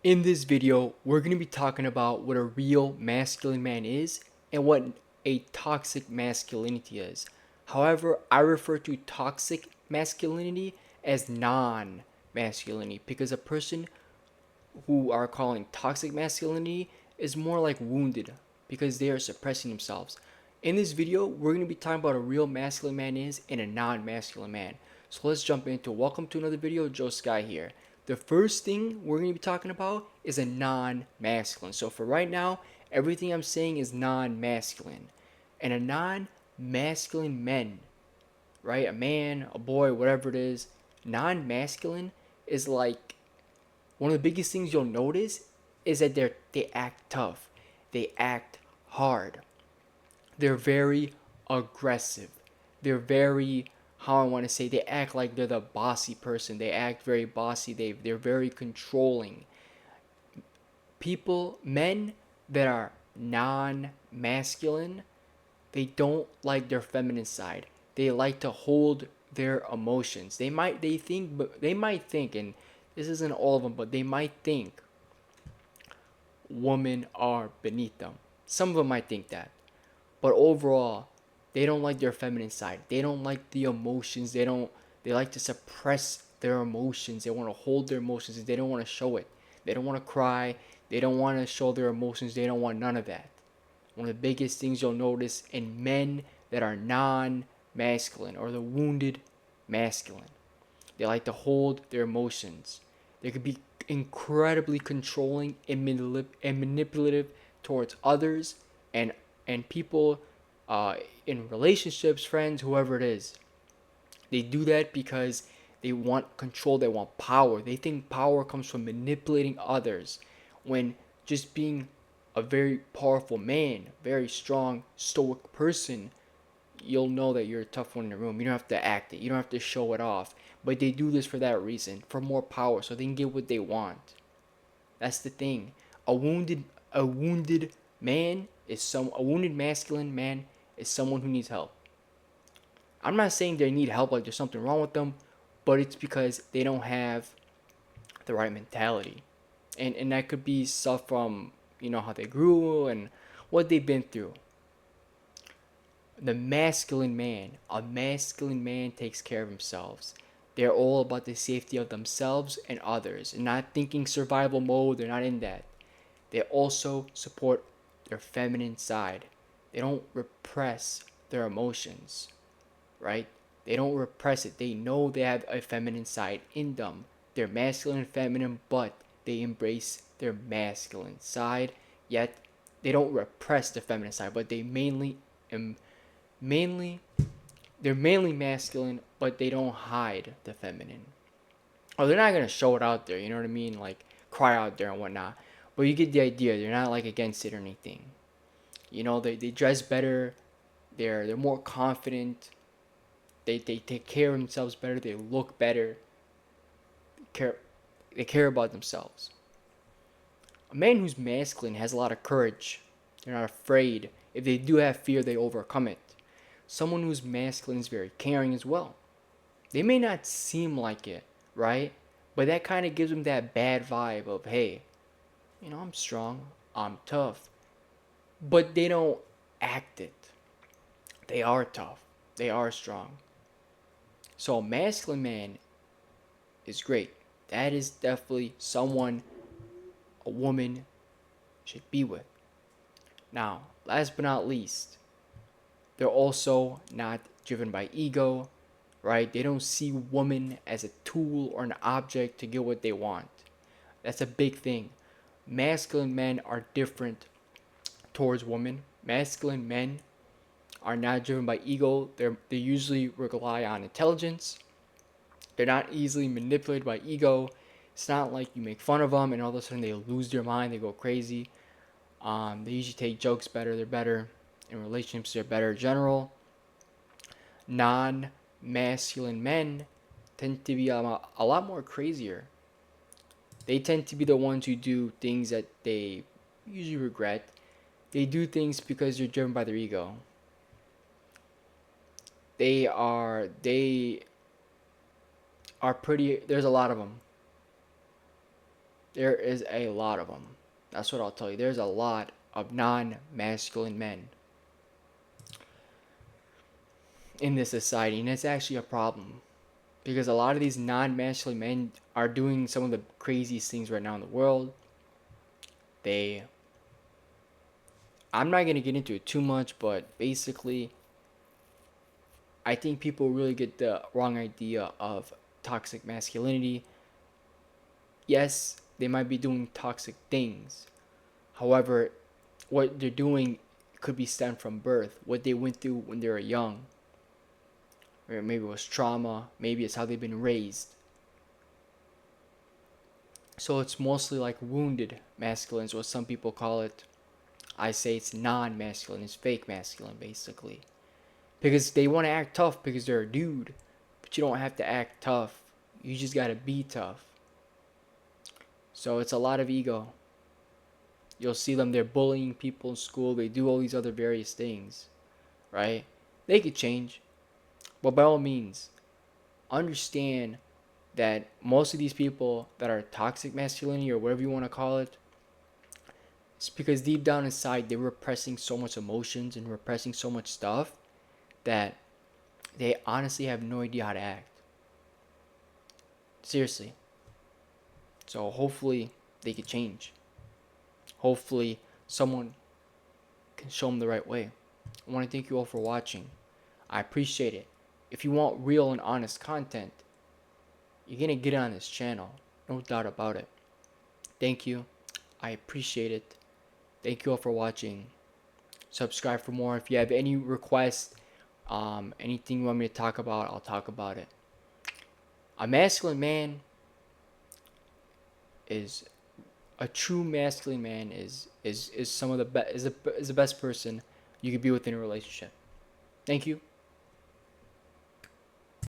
In this video, we're going to be talking about what a real masculine man is and what a toxic masculinity is. However, I refer to toxic masculinity as non masculinity because a person who are calling toxic masculinity is more like wounded because they are suppressing themselves. In this video, we're going to be talking about a real masculine man is and a non masculine man. So let's jump into it. Welcome to another video. Joe Sky here. The first thing we're going to be talking about is a non masculine. So for right now, everything I'm saying is non masculine. And a non masculine man, right? A man, a boy, whatever it is, non masculine is like one of the biggest things you'll notice is that they act tough. They act hard. They're very aggressive. They're very, how I want to say, they act like they're the bossy person. They act very bossy. They're very controlling. Men that are non-masculine, they don't like their feminine side. They like to hold their emotions. They might think, and this isn't all of them, but they might think women are beneath them. Some of them might think that. But overall, they don't like their feminine side. They don't like the emotions. They like to suppress their emotions. They want to hold their emotions. They don't want to show it. They don't want to cry. They don't want to show their emotions. They don't want none of that. One of the biggest things you'll notice in men that are non-masculine or the wounded masculine. They like to hold their emotions. They could be incredibly controlling and manipulative towards others and people in relationships, friends, whoever it is. They do that because they want control, they want power. They think power comes from manipulating others when just being a very powerful man, very strong, stoic person, you'll know that you're a tough one in the room. You don't have to act it. You don't have to show it off. But they do this for that reason, for more power, so they can get what they want. That's the thing. A wounded a wounded man is some a wounded masculine man is someone who needs help. I'm not saying they need help like there's something wrong with them, but it's because they don't have the right mentality. And that could be stuff from, how they grew and what they've been through. A masculine man takes care of themselves. They're all about the safety of themselves and others, and not thinking survival mode. They're not in that. They also support their feminine side. They don't repress their emotions, right? They don't repress it. They know they have a feminine side in them. They're masculine and feminine, but they embrace their masculine side. Yet they don't repress the feminine side, but mainly they're mainly masculine, but they don't hide the feminine. Oh, they're not gonna show it out there. You know what I mean? Like cry out there and whatnot. But you get the idea. They're not like against it or anything. They dress better. They're more confident. They take care of themselves better. They look better. Care they care about themselves. A man who's masculine has a lot of courage. They're not afraid. If they do have fear, they overcome it. Someone who's masculine is very caring as well. They may not seem like it, right? But that kind of gives them that bad vibe of, hey, I'm strong, I'm tough. But they don't act it. They are tough, they are strong. So a masculine man is great. That is definitely someone a woman should be with. Now, last but not least, they're also not driven by ego, right? They don't see women as a tool or an object to get what they want. That's a big thing. Masculine men are different towards women. Masculine men are not driven by ego. They usually rely on intelligence. They're not easily manipulated by ego. It's not like you make fun of them and all of a sudden they lose their mind, they go crazy. They usually take jokes better. They're better in relationships. They're better in general. Non-masculine men tend to be a lot more crazier. They tend to be the ones who do things that they usually regret. They do things because they're driven by their ego. They are pretty. There's a lot of them. There is a lot of them. That's what I'll tell you. There's a lot of non-masculine men in this society, and it's actually a problem because a lot of these non-masculine men are doing some of the craziest things right now in the world. They I'm not going to get into it too much, but basically I think people really get the wrong idea of toxic masculinity. Yes, they might be doing toxic things. However, what they're doing could be stemmed from birth, what they went through when they were young. Or maybe it was trauma, maybe it's how they've been raised. So it's mostly like wounded masculine is what some people call it. I say it's non-masculine, it's fake masculine basically. Because they want to act tough because they're a dude. But you don't have to act tough. You just gotta be tough. So it's a lot of ego. You'll see them, they're bullying people in school, they do all these other various things, right? They could change. But by all means, understand that most of these people that are toxic masculinity or whatever you want to call it, it's because deep down inside they're repressing so much emotions and repressing so much stuff that they honestly have no idea how to act. Seriously. So hopefully they could change. Hopefully someone can show them the right way. I want to thank you all for watching. I appreciate it. If you want real and honest content, you're going to get on this channel. No doubt about it. Thank you. I appreciate it. Thank you all for watching. Subscribe for more. If you have any requests, anything you want me to talk about, I'll talk about it. A masculine man is a true masculine man is some of the is the best person you could be within a relationship. Thank you.